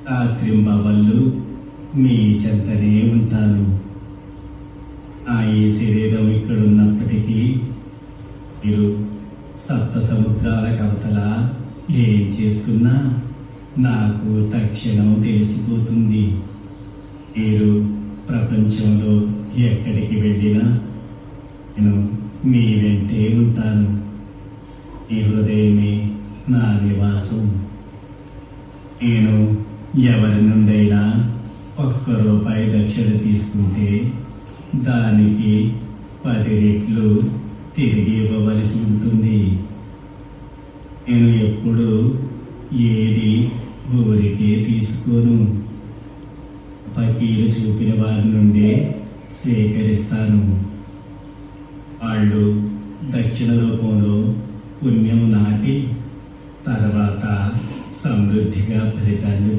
రాత్రింబవళ్ళు మీ చెంతనే ఉంటాను. ఈ శరీరం ఇక్కడున్నప్పటికీ మీరు సప్త సముద్రాల కవతల ఏం చేస్తున్నా నాకు తక్షణం తెలిసిపోతుంది. మీరు ప్రపంచంలో ఎక్కడికి వెళ్ళినా నేను మీ వెంటే ఉంటాను. ఈ హృదయమే నా నివాసం. నేను ఎవరి నుండైనా ₹1 దక్షిణ తీసుకుంటే దానికి 10 రెట్లు తిరిగి ఇవ్వవలసి ఉంటుంది. నేను ఎప్పుడు ఏది ఊరికే తీసుకోను. ఫకీరు చూపిన వారి నుండే స్వీకరిస్తాను. వాళ్ళు దక్షిణ రూపంలో పుణ్యం నాటి తర్వాత సమృద్ధిగా ఫలితాన్ని